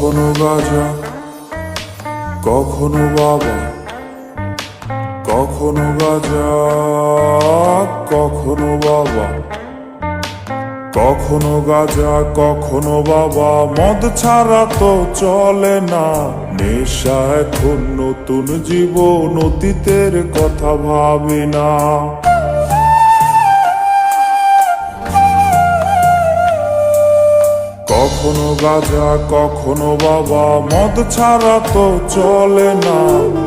কখনো গাঁজা, কখনো বাবা, কখনো গাঁজা, কখনো বাবা, কখনো গাঁজা, কখনো বাবা। মদ ছাড়া তো চলে না, নেশা এখন নতুন জীবন, অতীতের কথা ভাবি না। কখনো গাঁজা, কখনো বাবা, মদ ছাড়া তো চলে না,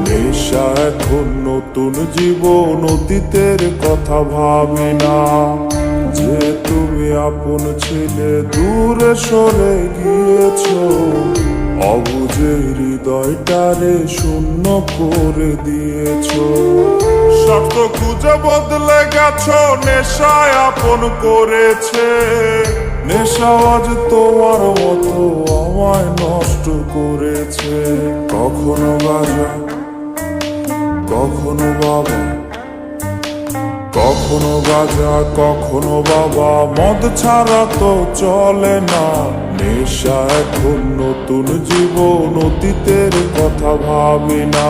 নেশা এখন নতুন জীবন, অতীতের কথা ভাবি না। যে তুমি আপন ছিলে দূরে সরে গিয়েছো, অবুঝে হৃদয়টারে শূন্য করে দিয়েছো। শর্ত খুঁজে বদলে গেছো, নেশায় আপন করেছে। নেশা আজ তোমার মতো আমায় নষ্ট করেছে। কখনো গাঁজা, কখনো বাবা, কখনো গাঁজা, কখনো বাবা, মদ ছাড়া তো চলে না, নেশা এখন নতুন জীবন, অতীতের কথা ভাবি না।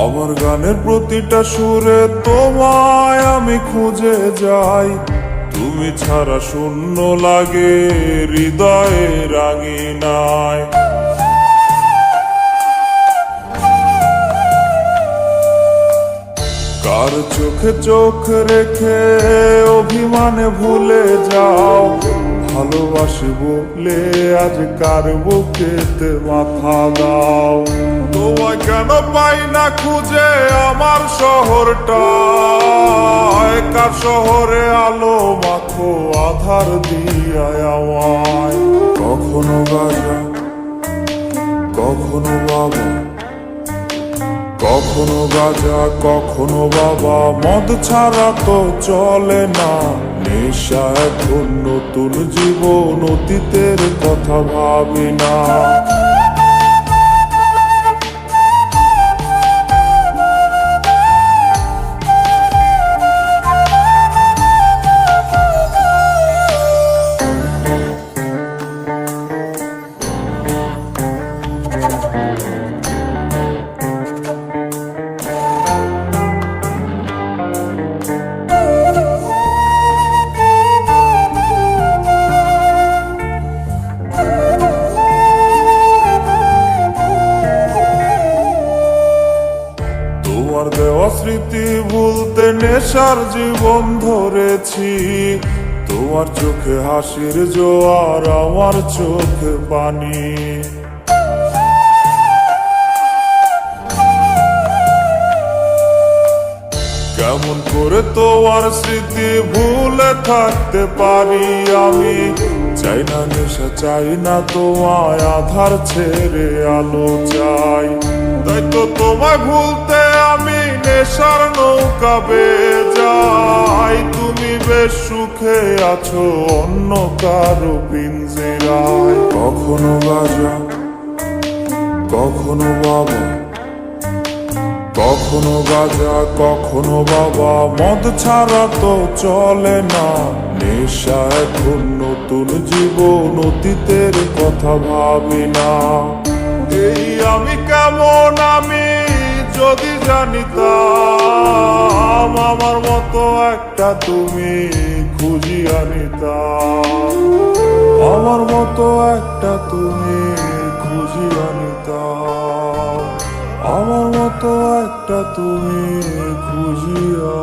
আমার গানের প্রতিটা সুরে তোমায় আমি খুঁজে যাই, তুমি ছাড়া শূন্য লাগে হৃদয়ে রাঙিনায়। কার চোখে চোখ রেখে অভিমানে ভুলে যাও, ভালোবাসি বলে আজ কার বুকেতে মাথা দাও। তোমায় কেন পাই না খুঁজে আমার শহরটা, কার শহরে আলো মাখো আধার দিয়ায় আমায়। কখনো গাঁজা, কখনো বাবা, কখনো গাঁজা, কখনো বাবা, মদ ছাড়া তো চলে না, নেশা এখন নতুন জীবন, অতীতের কথা ভাবি না। তোমার দেওয়া স্মৃতি ভুলতে নেশার জীবন ধরেছি, তোমার চোখে হাসির জোয়ার, আমার চোখে পানি। কেমন করে তোমার স্মৃতি ভুলে থাকতে পারি আমি, চাই না নেশা, চাই না তোমায় আধার ছেড়ে আলো চাই। তাই তো তোমায় ভুলতে আমি নেশার নৌকা বেয়ে যাই, তুমি বেশ সুখে আছো অন্য কারো পিঞ্জিরায়। কখনো গাঁজা, কখনো বাবা, কখনো গাঁজা, কখনো বাবা, মদ ছাড়া তো চলে না, নেশা এখন নতুন জীবন, অতীতের কথা ভাবি না। এই আমি কেমন আমি যদি জানিতাম, আমার মতো একটা তুমি খুঁজিয়া নিতাম, আমার মতো একটা তুমি খুঁজিয়া নিতাম, আমার মতো একটা তুমি খুঁজিয়া